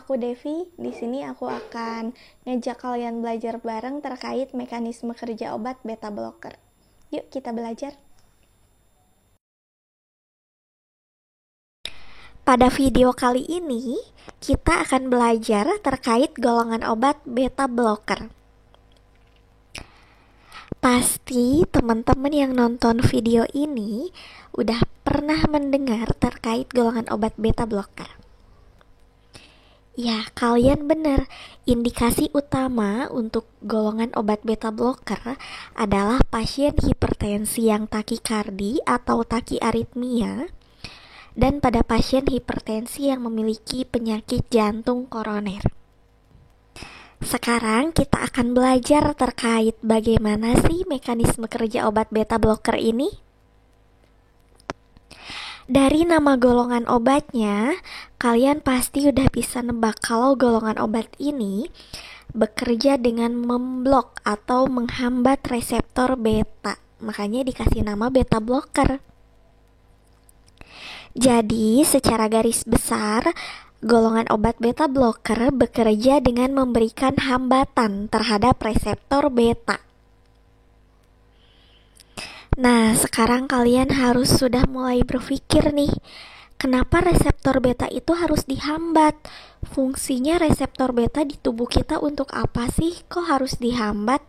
aku Devi. Di sini aku akan ngajak kalian belajar bareng terkait mekanisme kerja obat beta blocker. Yuk kita belajar. Pada video kali ini, kita akan belajar terkait golongan obat beta blocker. Pasti teman-teman yang nonton video ini udah pernah mendengar terkait golongan obat beta blocker. Ya, kalian benar. Indikasi utama untuk golongan obat beta blocker adalah pasien hipertensi yang takikardi atau takiaritmia dan pada pasien hipertensi yang memiliki penyakit jantung koroner. Sekarang kita akan belajar terkait bagaimana sih mekanisme kerja obat beta blocker ini. Dari nama golongan obatnya, kalian pasti udah bisa nebak kalau golongan obat ini bekerja dengan memblok atau menghambat reseptor beta. Makanya dikasih nama beta blocker. Jadi, secara garis besar, golongan obat beta blocker bekerja dengan memberikan hambatan terhadap reseptor beta. Nah, sekarang kalian harus sudah mulai berpikir nih, kenapa reseptor beta itu harus dihambat? Fungsinya reseptor beta di tubuh kita untuk apa sih? Kok harus dihambat?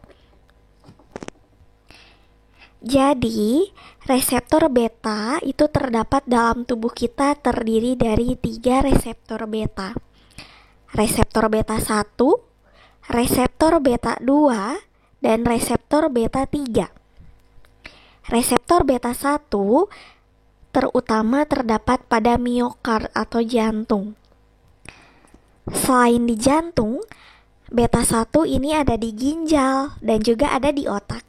Jadi, reseptor beta itu terdapat dalam tubuh kita terdiri dari 3 reseptor beta. Reseptor beta 1, reseptor beta 2, dan reseptor beta 3. Reseptor beta 1 terutama terdapat pada miokard atau jantung. Selain di jantung, beta 1 ini ada di ginjal dan juga ada di otak.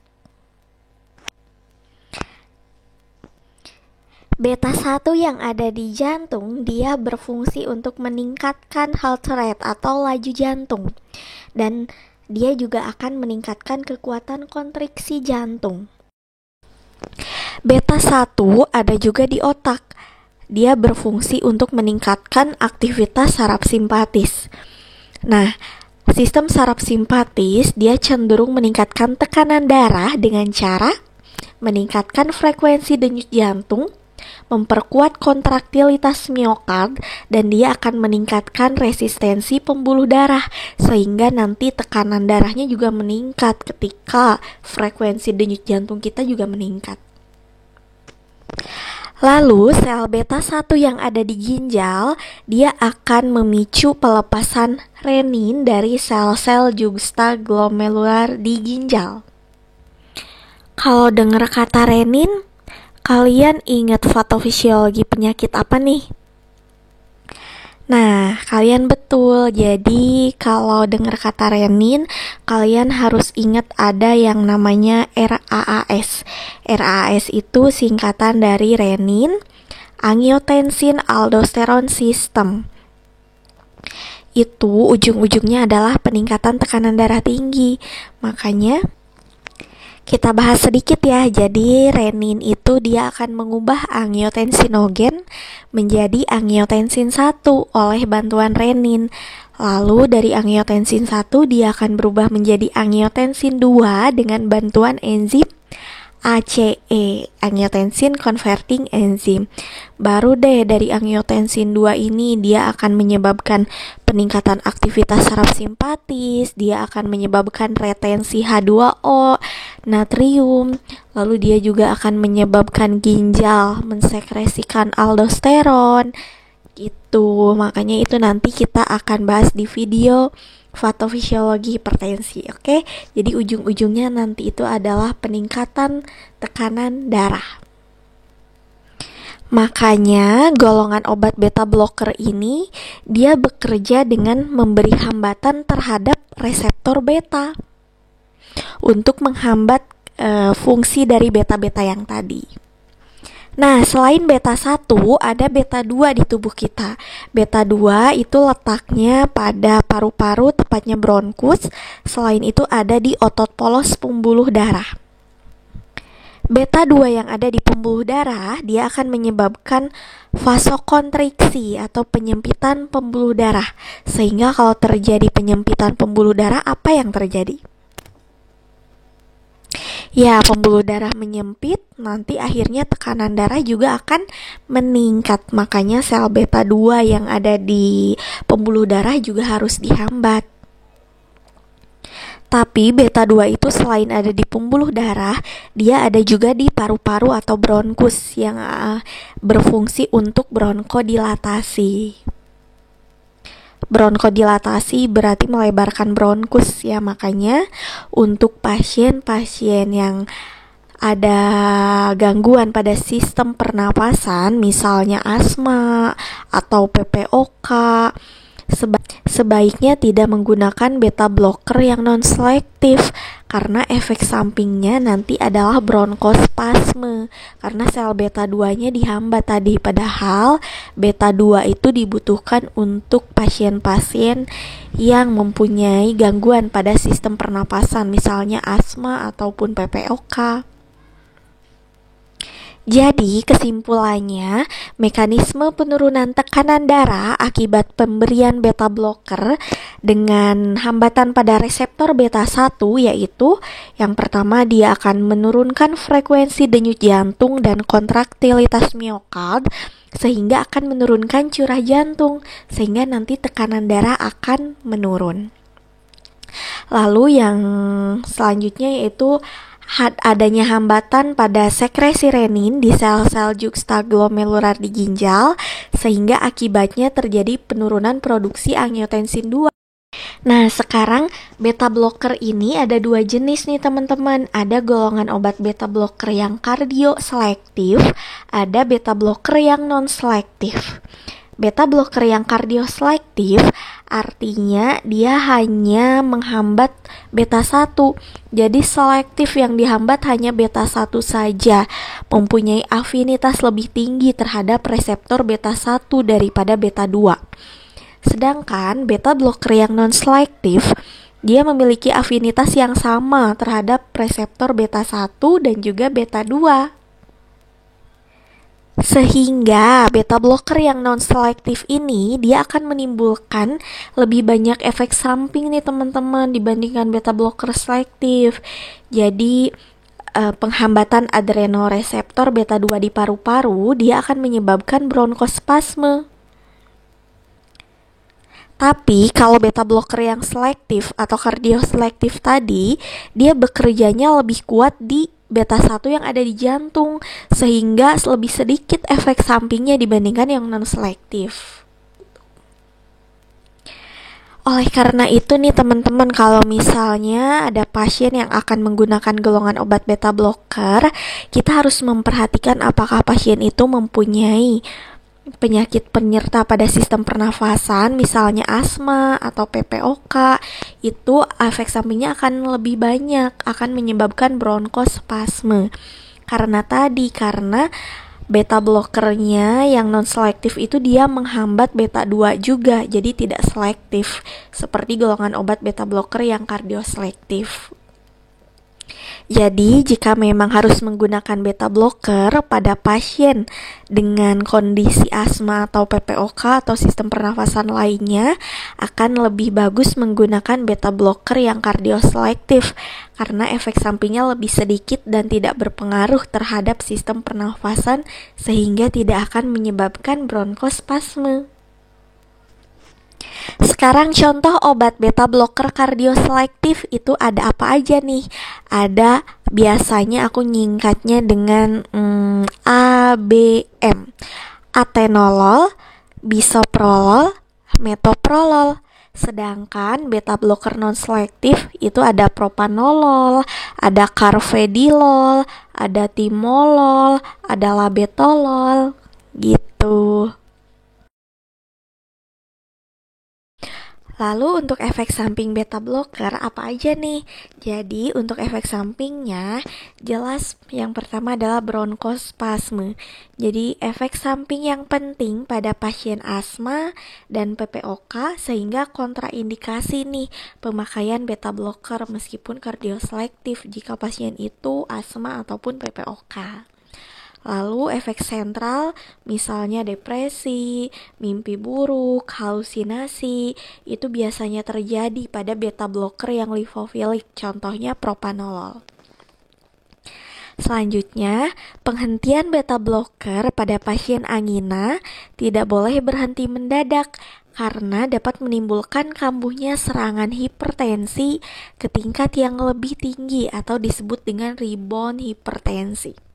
Beta 1 yang ada di jantung, dia berfungsi untuk meningkatkan heart rate atau laju jantung. Dan dia juga akan meningkatkan kekuatan kontriksi jantung. Beta 1 ada juga di otak. Dia berfungsi untuk meningkatkan aktivitas saraf simpatis. Nah, sistem saraf simpatis dia cenderung meningkatkan tekanan darah dengan cara meningkatkan frekuensi denyut jantung, memperkuat kontraktilitas miokard, dan dia akan meningkatkan resistensi pembuluh darah sehingga nanti tekanan darahnya juga meningkat ketika frekuensi denyut jantung kita juga meningkat. Lalu sel beta 1 yang ada di ginjal, dia akan memicu pelepasan renin dari sel-sel juxtaglomerular di ginjal. Kalau dengar kata renin, kalian ingat patofisiologi penyakit apa nih? Nah, kalian betul. Jadi, kalau dengar kata renin, kalian harus ingat ada yang namanya RAAS. RAAS itu singkatan dari renin, angiotensin, aldosteron system. Itu ujung-ujungnya adalah peningkatan tekanan darah tinggi. Makanya kita bahas sedikit ya. Jadi renin itu dia akan mengubah angiotensinogen menjadi angiotensin 1 oleh bantuan renin. Lalu dari angiotensin 1 dia akan berubah menjadi angiotensin 2 dengan bantuan enzim ACE, angiotensin converting enzyme. Baru deh dari angiotensin 2 ini dia akan menyebabkan peningkatan aktivitas saraf simpatis, dia akan menyebabkan retensi H2O, natrium, lalu dia juga akan menyebabkan ginjal mensekresikan aldosteron. Gitu. Makanya itu nanti kita akan bahas di video patofisiologi hipertensi, oke? Jadi ujung-ujungnya nanti itu adalah peningkatan tekanan darah. Makanya golongan obat beta blocker ini dia bekerja dengan memberi hambatan terhadap reseptor beta untuk menghambat fungsi dari beta-beta yang tadi. Nah, selain beta 1, ada beta 2 di tubuh kita. Beta 2 itu letaknya pada paru-paru, tepatnya bronkus. Selain itu ada di otot polos pembuluh darah. Beta 2 yang ada di pembuluh darah, dia akan menyebabkan vasokonstriksi atau penyempitan pembuluh darah. Sehingga kalau terjadi penyempitan pembuluh darah, apa yang terjadi? Ya, pembuluh darah menyempit, nanti akhirnya tekanan darah juga akan meningkat. Makanya sel beta 2 yang ada di pembuluh darah juga harus dihambat. Tapi beta 2 itu selain ada di pembuluh darah, dia ada juga di paru-paru atau bronkus yang berfungsi untuk bronkodilatasi. Bronkodilatasi berarti melebarkan bronkus ya, makanya untuk pasien-pasien yang ada gangguan pada sistem pernapasan, misalnya asma atau PPOK, sebaiknya tidak menggunakan beta blocker yang non-selektif karena efek sampingnya nanti adalah bronkospasme karena sel beta 2-nya dihambat tadi, padahal beta 2 itu dibutuhkan untuk pasien-pasien yang mempunyai gangguan pada sistem pernapasan, misalnya asma ataupun PPOK. Jadi, kesimpulannya, mekanisme penurunan tekanan darah akibat pemberian beta blocker dengan hambatan pada reseptor beta 1 yaitu yang pertama dia akan menurunkan frekuensi denyut jantung dan kontraktilitas miokard sehingga akan menurunkan curah jantung sehingga nanti tekanan darah akan menurun. Lalu yang selanjutnya yaitu adanya hambatan pada sekresi renin di sel-sel juxtaglomerular di ginjal sehingga akibatnya terjadi penurunan produksi angiotensin 2. Nah, sekarang beta blocker ini ada dua jenis nih teman-teman. Ada golongan obat beta blocker yang kardioselektif, ada beta blocker yang non-selektif. Beta blocker yang kardioselektif artinya dia hanya menghambat beta 1. Jadi selektif yang dihambat hanya beta 1 saja, mempunyai afinitas lebih tinggi terhadap reseptor beta 1 daripada beta 2. Sedangkan beta blocker yang non-selektif dia memiliki afinitas yang sama terhadap reseptor beta 1 dan juga beta 2. Sehingga beta blocker yang non-selektif ini dia akan menimbulkan lebih banyak efek samping nih teman-teman dibandingkan beta blocker selektif. Jadi penghambatan adrenoreseptor beta 2 di paru-paru dia akan menyebabkan bronkospasme. Tapi kalau beta blocker yang selektif atau kardioselektif tadi dia bekerjanya lebih kuat di beta 1 yang ada di jantung sehingga lebih sedikit efek sampingnya dibandingkan yang non-selektif. Oleh karena itu nih teman-teman, kalau misalnya ada pasien yang akan menggunakan golongan obat beta blocker, kita harus memperhatikan apakah pasien itu mempunyai penyakit penyerta pada sistem pernafasan, misalnya asma atau PPOK, itu efek sampingnya akan lebih banyak, akan menyebabkan bronkospasme. Karena beta blockernya yang non-selektif itu dia menghambat beta 2 juga, jadi tidak selektif, seperti golongan obat beta blocker yang kardioselektif. Jadi, jika memang harus menggunakan beta blocker pada pasien dengan kondisi asma atau PPOK atau sistem pernafasan lainnya, akan lebih bagus menggunakan beta blocker yang kardioselektif karena efek sampingnya lebih sedikit dan tidak berpengaruh terhadap sistem pernafasan sehingga tidak akan menyebabkan bronkospasme. Sekarang contoh obat beta blocker kardioselektif itu ada apa aja nih? Ada, biasanya aku nyingkatnya dengan ABM, atenolol, bisoprolol, metoprolol. Sedangkan beta blocker non-selektif itu ada propanolol, ada carvedilol, ada timolol, ada labetolol, gitu. Lalu untuk efek samping beta blocker apa aja nih? Jadi untuk efek sampingnya jelas yang pertama adalah bronkospasme. Jadi efek samping yang penting pada pasien asma dan PPOK sehingga kontraindikasi nih pemakaian beta blocker meskipun kardioselektif jika pasien itu asma ataupun PPOK. Lalu efek sentral misalnya depresi, mimpi buruk, halusinasi itu biasanya terjadi pada beta blocker yang lipofilik, contohnya propanolol. Selanjutnya, penghentian beta blocker pada pasien angina tidak boleh berhenti mendadak karena dapat menimbulkan kambuhnya serangan hipertensi ke tingkat yang lebih tinggi atau disebut dengan rebound hipertensi.